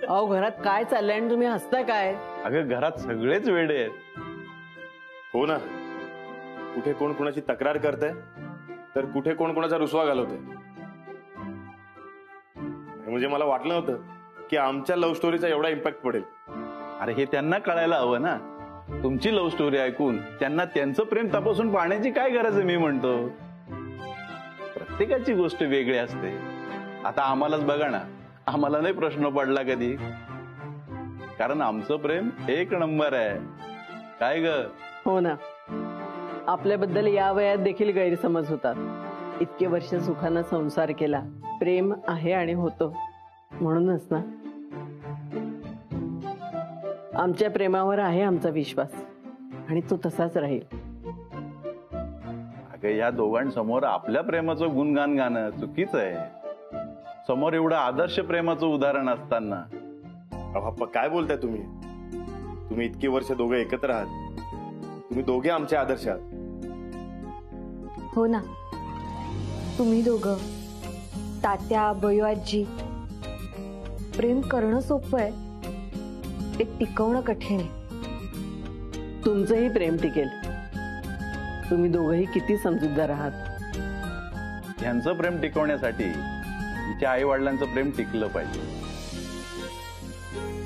अहो घरात काय चाललंय आणि तुम्ही हसताय काय? अगं घरात सगळेच वेडे आहेत. हो ना, कुठे कोण कोणाची तक्रार करतंय तर कुठे कोण कोणाचा रुसवा घालवतंय. म्हणजे मला वाटलं नव्हतं की आमच्या लव्ह स्टोरीचा एवढा इम्पॅक्ट पडेल. अरे हे त्यांना कळायला हवं ना. तुमची लव्ह स्टोरी ऐकून त्यांना त्यांचं प्रेम तपासून पाहण्याची काय गरज आहे. मी म्हणतो प्रत्येकाची गोष्ट वेगळी असते. आता आम्हालाच बघा ना, आम्हाला नाही प्रश्न पडला कधी, कारण आमचं प्रेम एक नंबर आहे. काय ग? हो ना, आपल्याबद्दल या वयात देखील गैरसमज होतात. इतके वर्ष सुखानं संसार केला, प्रेम आहे आणि होतं म्हणूनच ना. आमच्या प्रेमावर आहे आमचा विश्वास आणि तो तसाच राहील. अगं या दोघांसमोर आपल्या प्रेमाचं गुणगान गाणं चुकीचं आहे. समोर एवढं आदर्श प्रेमाचं उदाहरण असताना. बाप्पा काय बोलताय तुम्ही? तुम्ही इतकी वर्ष दोघे एकत्र आहात. तुम्ही दोघे आमचे आदर्श आहात. हो ना, तुम्ही दोघं, तात्या, बयो आजी, प्रेम करणं सोपं आहे, ते टिकवणं कठीण आहे. तुमचंही प्रेम टिकेल. तुम्ही दोघंही किती समजूतदार आहात. यांचं प्रेम टिकवण्यासाठी तिच्या आई वडिलांचं प्रेम टिकलं पाहिजे.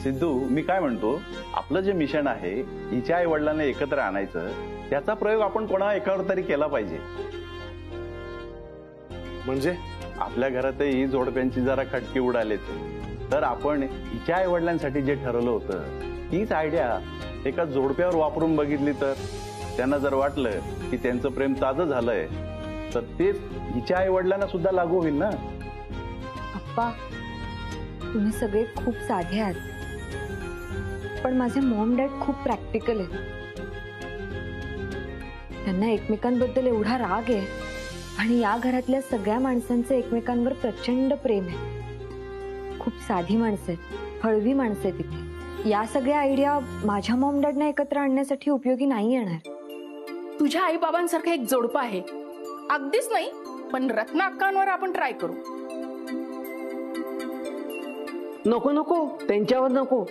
सिद्धू, मी काय म्हणतो, आपलं जे मिशन आहे हिच्या आई वडिलांना एकत्र आणायचं, त्याचा प्रयोग आपण कोणा एकावर तरी केला पाहिजे. म्हणजे आपल्या घरातही जोडप्यांची जरा खटकी उडालेच, तर आपण हिच्या आई वडिलांसाठी जे ठरवलं होतं तीच आयडिया एका जोडप्यावर वापरून बघितली तर त्यांना जर वाटलं की त्यांचं प्रेम ताजं झालंय तर तेच हिच्या आई वडिलांना सुद्धा लागू होईल ना. अप्पा, तुम्ही सगळे खूप साधे आहात, पण माझे मॉम डॅड खूप प्रॅक्टिकल आहेत. त्यांना एकमेकांबद्दल एवढा राग आहे आणि या घरातल्या सगळ्या माणसांचं एकमेकांवर प्रचंड प्रेम आहे. खूप साधी माणसं आहेत, हळवी माणसं आहेत इथे. या सगळ्या आयडिया माझ्या मॉम डॅडना एकत्र आणण्यासाठी उपयोगी नाही येणार. तुझ्या आई बाबांसारखं एक जोडपं आहे. अगदीच नाही, पण रत्ना अक्कांवर आपण ट्राय करू. नको नको, त्यांच्यावर नको.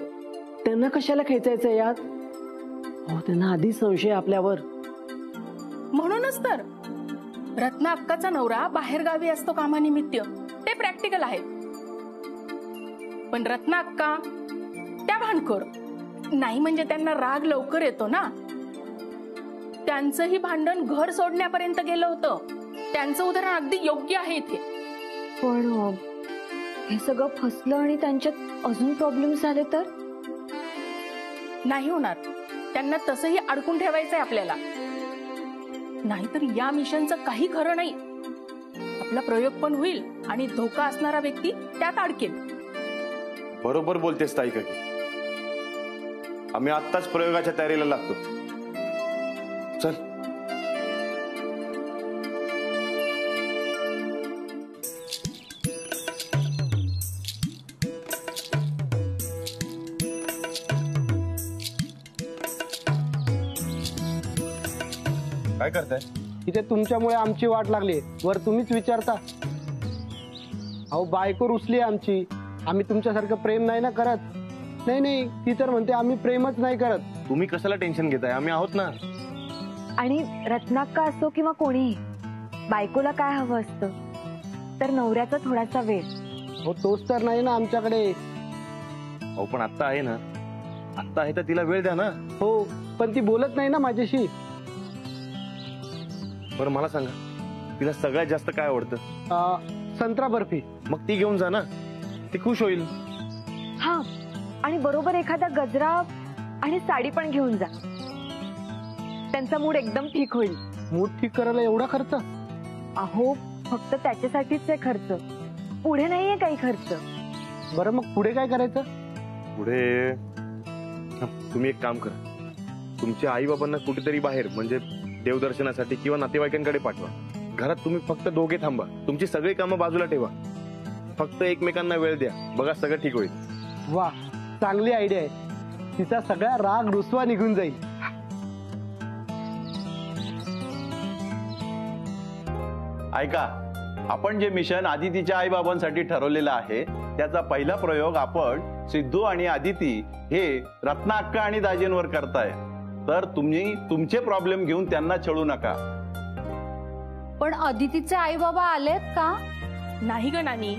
त्यांना कशाला खेचायचं यात? हो, त्यांना आधीच संशय आपल्यावर. म्हणूनच तर रत्ना अक्काचा नवरा बाहेर गावी असतो कामानिमित्त, ते प्रॅक्टिकल आहे. पण रत्ना अक्का त्या भांडखोर नाही, म्हणजे त्यांना राग लवकर येतो ना. त्यांचंही भांडण घर सोडण्यापर्यंत गेलं होतं. त्यांचं उदाहरण अगदी योग्य आहे इथे. पण हे सगळं फसलं आणि त्यांच्यात अजून प्रॉब्लेम झाले तर? नाही होणार. त्यांना तसंही अडकून ठेवायचंय आपल्याला. नाहीतर या मिशनचं काही खरं नाही. आपला प्रयोग पण होईल आणि धोका असणारा व्यक्ती त्यात अडकेल. बरोबर बोलतेस ताई काकी. आम्ही आत्ताच प्रयोगाच्या तयारीला लागतो. चल. काय करताय इथे? तुमच्यामुळे आमची वाट लागली, वर तुम्हीच विचारता. अहो बायको रुसली आमची. आम्ही तुमच्यासारखं प्रेम नाही ना करत. नाही नाही, ती तर म्हणते आम्ही प्रेमच नाही करत. तुम्ही कशाला टेन्शन घेताय? आम्ही आहोत ना. आणि रत्नाक्का असो किंवा कोणीही, बायकोला काय हवं असतं तर नवऱ्याचा थोडासा वेळ. हो तोच तर नाही ना आमच्याकडे. अहो पण आत्ता आहे ना, आत्ता आहे तर तिला वेळ द्या ना. हो, पण ती बोलत नाही ना माझ्याशी. बरं मला सांगा, तिला सगळ्यात जास्त काय आवडतं? संत्रा बर्फी. मग ती घेऊन जा ना, ती खुश होईल. हा, आणि बरोबर एखादा गजरा आणि साडी पण घेऊन जा. त्यांचा मूड एकदम ठीक होईल. मूड ठीक करायला एवढा खर्च? अहो फक्त त्याच्यासाठीच आहे खर्च, पुढे नाहीये काही खर्च. बरं मग पुढे काय करायचं? पुढे तुम्ही एक काम करा, तुमच्या आई बाबांना कुठेतरी बाहेर म्हणजे देवदर्शनासाठी किंवा नातेवाईकांकडे पाठवा. घरात तुम्ही फक्त दोघे थांबा. तुमची सगळी कामं बाजूला ठेवा. फक्त एकमेकांना वेळ द्या. बघा सगळं ठीक होईल. वा, चांगली आयडिया आहे. तिचा सगळा राग रुसवा निघून जाईल. ऐका, आपण जे मिशन आदितीच्या आईबाबांसाठी ठरवलेलं आहे त्याचा पहिला प्रयोग आपण सिद्धू आणि आदिती हे रत्ना अक्का आणि दाजींवर करताय. तर तुम्ही तुमचे प्रॉब्लेम घेऊन त्यांना छळू नका. पण अदितीचे आई बाबा आलेत का? नाही ग नानी,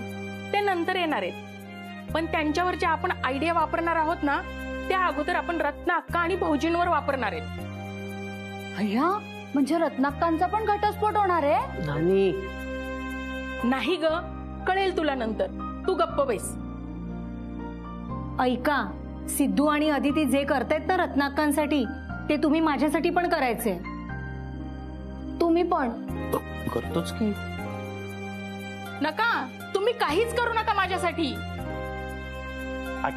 ते नंतर येणार आहेत. पण त्यांच्यावर जे आपण आयडिया वापरणार आहोत ना, त्या अगोदर आपण रत्ना अक्का आणि भाऊजींवर वापरणार आहेत. अय्या, म्हणजे रत्नाक्कांचा पण घटस्फोट होणार आहे? नानी, नाही ग, कळेल तुला नंतर. तू गप्प बैस. ऐका, सिद्धू आणि अदिती जे करतायत ना रत्नाक्कांसाठी, ते तुम्ही माझ्यासाठी पण करायचे. तुम्ही पण करतोच की. नका, तुम्ही काहीच करू नका माझ्यासाठी.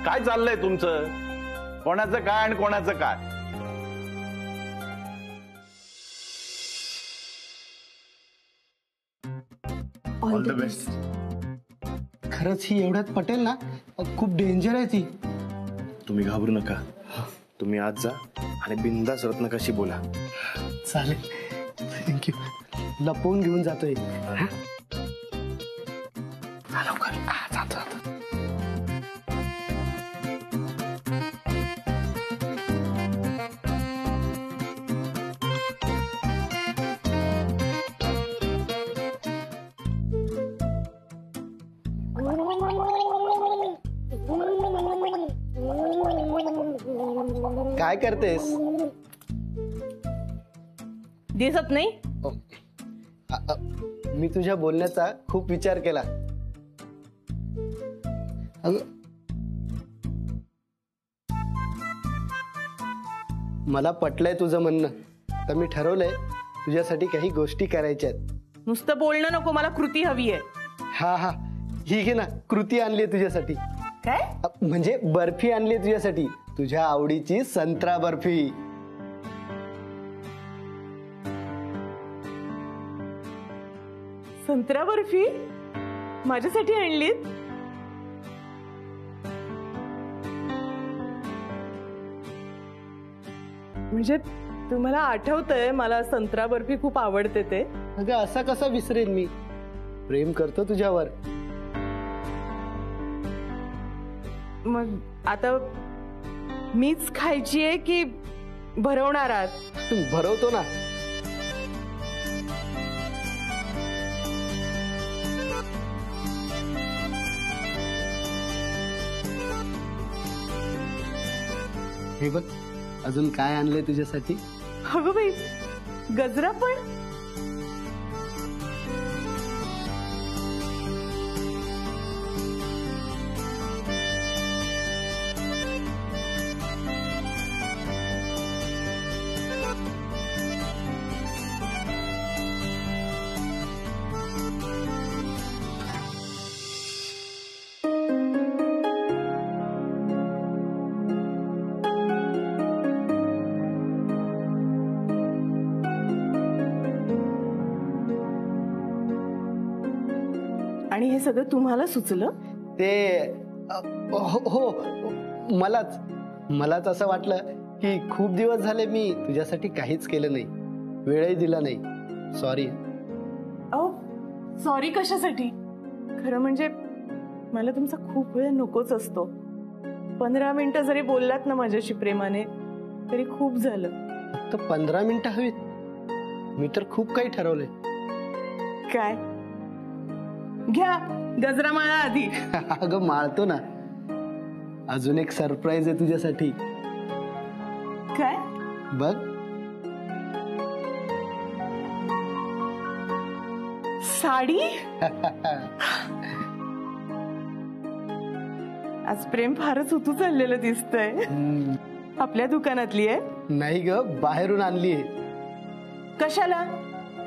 काय चाललंय तुमचं? कोणाचं काय आणि कोणाचं काय? All the best. खरंच ही एवढ्यात पटेल ना? खूप डेंजर आहे ती. तुम्ही घाबरू नका. तुम्ही आज जा आणि बिंदास रत्नाकाशी बोला. चालेल, थँक्यू. लपवून घेऊन जातोय. काय करतेस? दिसत नाही? मी तुझ्या बोलण्याचा खूप विचार केला. अगं, मला पटलंय तुझं म्हणणं. तर मी ठरवलंय तुझ्यासाठी काही गोष्टी करायच्या आहेत. नुसतं बोलणं नको, मला कृती हवी आहे. हा हा, ही घे ना, कृती आणली आहे तुझ्यासाठी. काय? म्हणजे बर्फी आणली आहे तुझ्यासाठी, तुझ्या आवडीची संत्रा बर्फी. संत्रा बर्फी माझ्यासाठी आणलीत? म्हणजे तुम्हाला आठवतंय मला संत्रा बर्फी खूप आवडते ते? अगं, असा कसा विसरेन मी? प्रेम करतो तुझ्यावर. मग आता मीच खायची आहे की भरवणार आहात? तू भरवतो ना. हे बघ, अजून काय आणलंय तुझ्यासाठी? अगं बाई, गजरा पण? आणि हे सगळं तुम्हाला सुचलं? ते हो, मलाच असं वाटलं की खूप दिवस झाले मी तुझ्यासाठी काहीच केलं नाही, वेळही दिला नाही. सॉरी. अहो, सॉरी कशासाठी? खरं म्हणजे मला तुमचा खूप वेळ नकोच असतो. 15 मिनिटं जरी बोललात ना माझ्याशी प्रेमाने तरी खूप झालं. फक्त 15 मिनिटं हवीत? मी तर खूप काही ठरवलंय. काय? घ्या, गजरा माळा आधी. अगं, माळतो ना. अजून एक सरप्राईज आहे तुझ्यासाठी. काय? बघ. साडी? आज प्रेम फारच उतू चाललेलं दिसतंय. आपल्या दुकानातली आहे? नाही ग, बाहेरून आणली आहे. कशाला?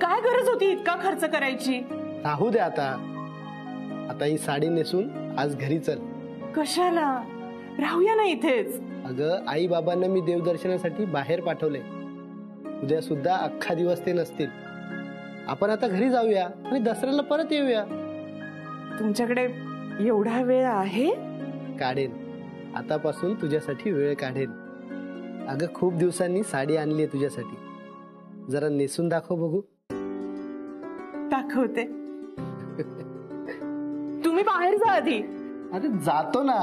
काय गरज होती इतका खर्च करायची? राहू दे आता ही साडी नेसून आज घरी चल. कशाला? राहूया ना इथेच. अगं, आई बाबांना मी देवदर्शनासाठी बाहेर पाठवले. उद्या सुद्धा अख्खा दिवस ते नसतील. आपण आता घरी जाऊया आणि दसऱ्याला परत येऊया. तुमच्याकडे एवढा वेळ आहे? काढेन, आतापासून तुझ्यासाठी वेळ काढेन. अगं, खूप दिवसांनी साडी आणली आहे तुझ्यासाठी. जरा नेसून दाखव बघू. दाखवते. तुम्ही बाहेर जा आधी. अरे जातो ना.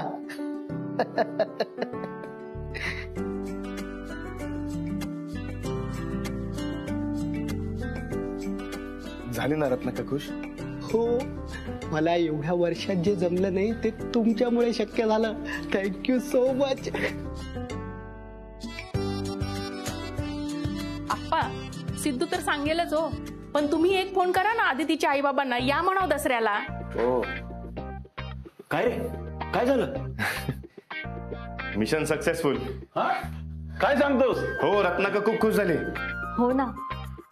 झाली ना रत्नाका खुश? हो, मला एवढ्या वर्षात जे जमलं नाही ते तुमच्यामुळे शक्य झालं. Thank you so much. Appa, Siddhu तर सांगेलच हो, पण तुम्ही एक फोन करा ना आदितीच्या आई बाबांना, या म्हणाव दसऱ्याला. हो. काय रे, काय झालं? Mission successful. काय सांगतोस? हो, रत्नाका खूप खुश झाली. हो ना,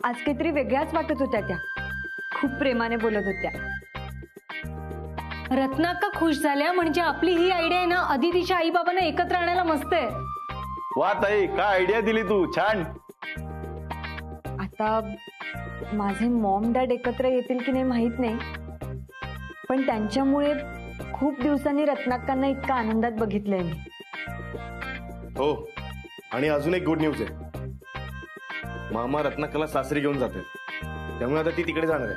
आज काहीतरी वेगळ्याच वाटत होत्या त्या. खूप प्रेमाने बोलत होत्या. रत्नाक्का खुश झाल्या म्हणजे आपली ही आयडिया आहे ना अदितीच्या आई बाबांना एकत्र आणायला मस्त आहे. वा ताई, काय आयडिया दिली तू, छान. आता माझे मॉम डॅड एकत्र येतील की नाही माहित नाही, पण त्यांच्यामुळे खूप दिवसांनी रत्नाक्कांना इतका आनंदात बघितलंय मी. हो, आणि अजून एक गुड न्यूज आहे. मामा रत्नाकाला सासरी घेऊन जाते, त्यामुळे आता ती तिकडे जाणार आहे.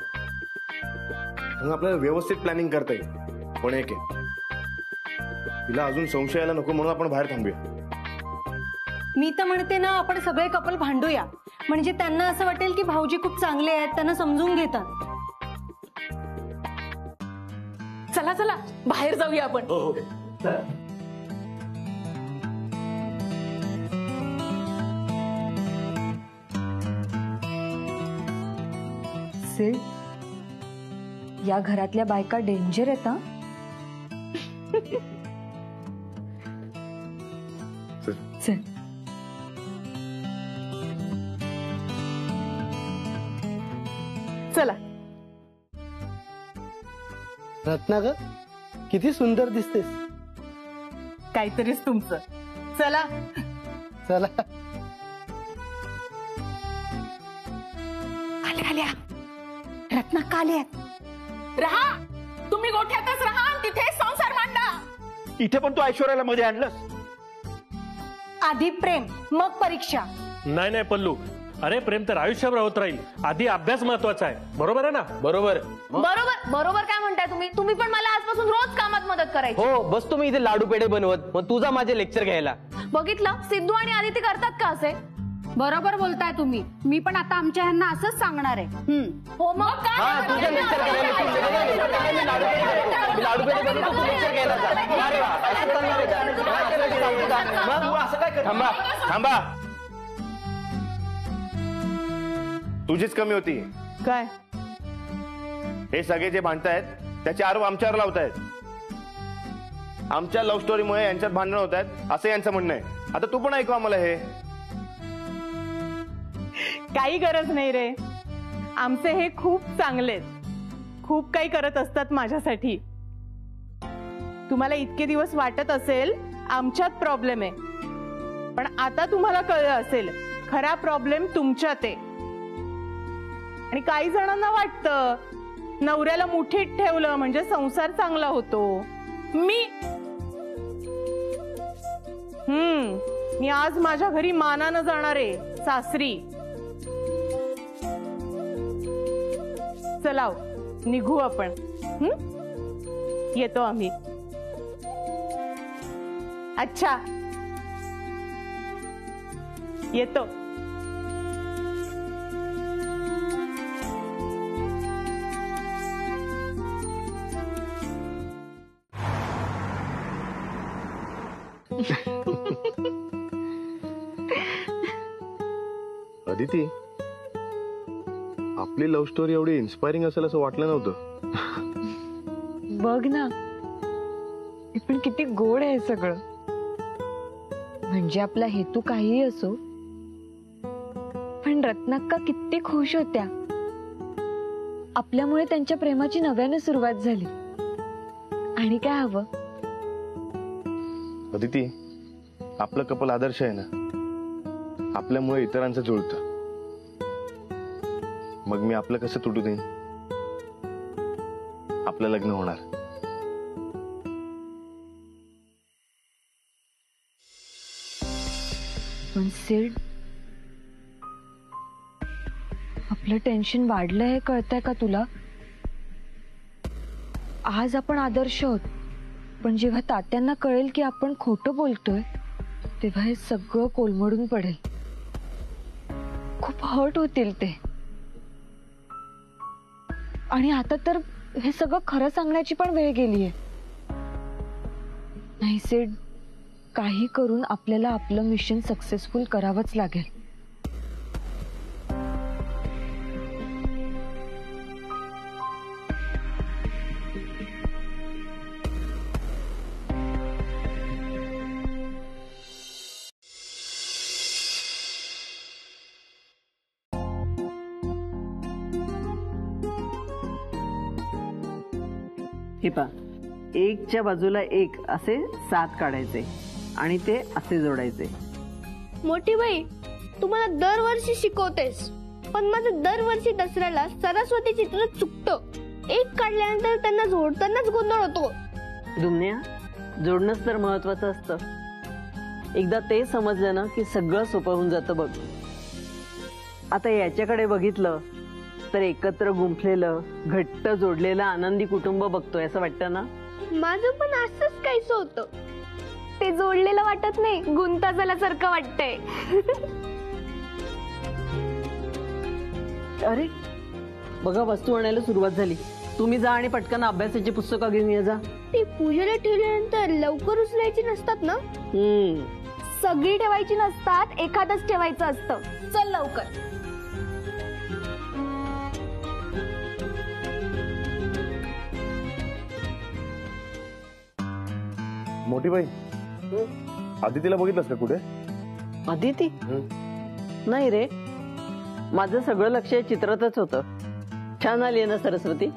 त्यामुळे आपल्याला व्यवस्थित प्लॅनिंग करता येईल. पण एक आहे, तिला अजून संशय यायला नको म्हणून आपण बाहेर थांबूया. मी तर म्हणते ना आपण सगळे कपल भांडूया, म्हणजे त्यांना असं वाटेल की भाऊजी खूप चांगले आहेत, त्यांना समजून घेतात. चला चला बाहेर जाऊया आपण. सिड, या घरातल्या बायका डेंजर आहेत हा. चल. चला. रत्नाकर, किती सुंदर दिसतेस. काहीतरीच तुमचं. चला. चला. आल्या रत्नाक्का आल्यात. राहा, तुम्ही गोठ्यातच राहा, तिथे संसार मांडा. इथे पण तू ऐश्वर्याला मध्ये आणलंस? आधी प्रेम मग परीक्षा. नाही नाही पल्लू, अरे प्रेम तर आयुष्यभर होत राहील. आधी अभ्यास महत्वाचा आहे. बरोबर आहे ना? बरोबर. बरोबर बरोबर काय म्हणताय तुम्ही पण मला आजपासून रोज कामात मदत करायची. हो, बस तुम्ही इथे लाडू पेढे बनवत, मग तुझा माझे लेक्चर घ्यायला. बघितलं, सिद्धू आणि आदिती करतात का असे? बरोबर बोलताय तुम्ही. मी पण आता आमच्या ह्यांना असंच सांगणार आहे. हो मग काय? तुझं लेक्चर करायला लाडू पेढे बनवतो, तू लेक्चर घ्यायला जा. अरे वा, असं चालणार आहे का? काय करायचं सांगू का? मग तू असं काय कर? थांबा थांबा, तुझीच कमी होती. काय? हे सगळे जे भांडतायत त्याचे आरोप आमच्यावर लावतायत. आमच्या लव्ह स्टोरीमुळे यांच्यात भांडणं होत आहेत असं यांचं म्हणणं आहे. आता तू पण ऐकू आम्हाला. हे काही गरज नाही रे. आमचे हे खूप चांगलेत, खूप काही करत असतात माझ्यासाठी. तुम्हाला इतके दिवस वाटत असेल आमच्यात प्रॉब्लेम आहे, पण आता तुम्हाला कळलं असेल खरा प्रॉब्लेम तुमच्यात आहे. आणि काही जणांना वाटतं नवऱ्याला मुठीत ठेवलं म्हणजे संसार चांगला होतो. मी आज माझ्या घरी मानानं जाणार आहे सासरी. चलाव, निघू आपण. येतो आम्ही. अच्छा, येतो. अदिती, आपली लव्ह स्टोरी एवढी इन्स्पायरिंग असेल असं वाटलं नव्हतं. बघ ना, हे पण किती गोड आहे सगळं. म्हणजे आपला हेतू काहीही असो, पण रत्नाक्का किती खुश होत्या. आपल्यामुळे त्यांच्या प्रेमाची नव्याने सुरुवात झाली. आणि काय हवं? अदिती, आपलं कपल आदर्श आहे ना. आपल्यामुळे इतरांचं जुळतं. मग मी आपलं कसं तुटू देईन? आपलं लग्न होणार. पण सिड, आपलं टेन्शन वाढलं हे कळतंय का तुला? आज आपण आदर्श आहोत, पण जेव्हा तात्यांना कळेल की आपण खोटं बोलतोय तेव्हा हे सगळं कोलमडून पडेल. खूप हर्ट होतील ते. आणि आता तर हे सगळं खरं सांगण्याची पण वेळ गेलीये. नाही सेड, काही करून आपल्याला आपलं मिशन सक्सेसफुल करावंच लागेल. हे पहा, एकच्या बाजूला एक असे 7 काढायचे आणि ते असे जोडायचे. मोठी बाई, तुम्हाला दरवर्षी शिकवतेस, पण माझं दरवर्षी दसऱ्याला सरस्वती चित्र चुकतं. एक काढल्यानंतर त्यांना जोडतानाच गोंधळ होतो. दुमण्या, जोडणंच तर महत्वाचं असतं. एकदा ते समजलं ना की सगळं सोपं होऊन जातं बघ. आता याच्याकडे बघितलं तर एकत्र गुंफलेलं, घट्ट जोडलेलं आनंदी कुटुंब बघतोय असं वाटतं ना. माझं पण असंच काहीच होतं. ते जोडलेलं वाटत नाही, गुंता झाल्यासारखं वाटतंय. अरे बघा, वस्तू आणायला सुरुवात झाली. तुम्ही जा आणि पटकन अभ्यासाची पुस्तकं घेऊन ये जा. ती पूजेला ठेवल्यानंतर लवकर उचलायची नसतात ना. सगळी ठेवायची नसतात, एखादच ठेवायचं असतं. चल लवकर. मोठी बाई, आदितीला बघितलंस का कुठे? अदिती? नाही रे, माझं सगळं लक्ष चित्रातच होतं. छान आली ना सरस्वती.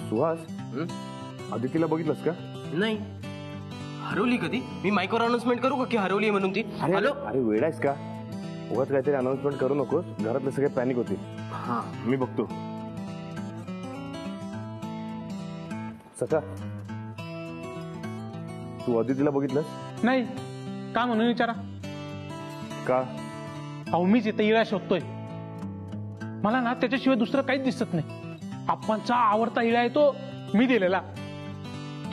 सुहास, आदितीला बघितलंस का? नाही. हरवली कधी? मी मायक्रो अनाउन्समेंट करू का की हरवली म्हणून ती? हॅलो. अरे वेडायस का? उगाच काहीतरी अनाउन्समेंट करू नकोस, घरातले सगळे पॅनिक होतील. हा, मी बघतो. सका, तू अदितीला बघितलंस? नाही. का म्हणून विचारा. का? अहो, मीच इथे इळा शोधतोय. मला ना त्याच्याशिवाय दुसरं काहीच दिसत नाही. आप्पांचा आवडता इळा आहे तो, मी दिलेला.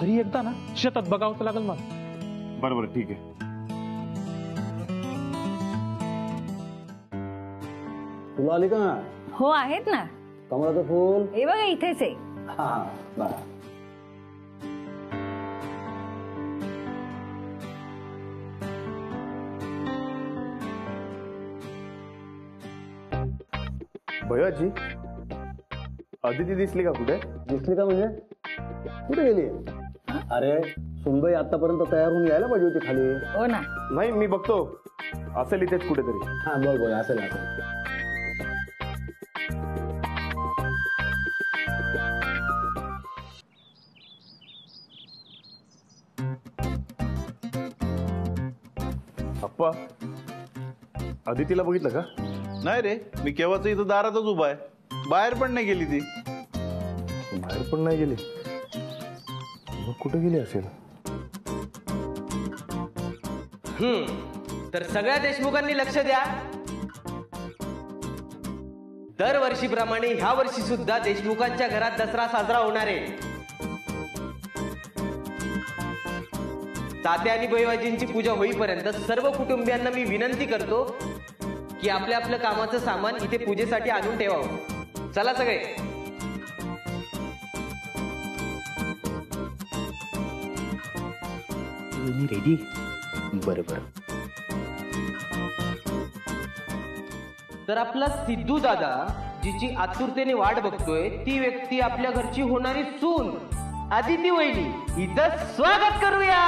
तरी एकदा ना शेतात बघावं लागेल मला. बरोबर, ठीक आहे. तुला आली का? हो आहेत ना. कमळाचं फूल हे बघा इथेच आहे. हा, बरं. भैयाजी, अदिती दिसली का कुठे? दिसली का म्हणजे? कुठे गेली? अरे सुनबाई आतापर्यंत तयार होऊन यायला पाहिजे होती खाली. हो ना. नाही, मी बघतो, असेल इथेच कुठेतरी. हा, बघ असेल असेल. अप्पा, अदितीला बघितलं का? नाही रे, मी केव्हाच इथं दारातच उभा आहे, बाहेर पण नाही गेली ती. बाहेर पण नाही गेली? मग कुठे गेली असेल? तर सगळ्या देशमुखांनी लक्ष द्या. दरवर्षीप्रमाणे ह्या वर्षी सुद्धा देशमुखांच्या घरात दसरा साजरा होणार आहे. तात्या आणि भैवाजींची पूजा होईपर्यंत सर्व कुटुंबियांना मी विनंती करतो की आपल्या आपलं कामाचं सामान इथे पूजेसाठी आणून ठेवावं. चला सगळे. रेडी? बरोबर. तर आपला सिद्धू दादा, जिची आतुरतेने वाट बघतोय, ती व्यक्ती आपल्या घरची होणारी सून अदिती वहिनी, हिचं स्वागत करूया.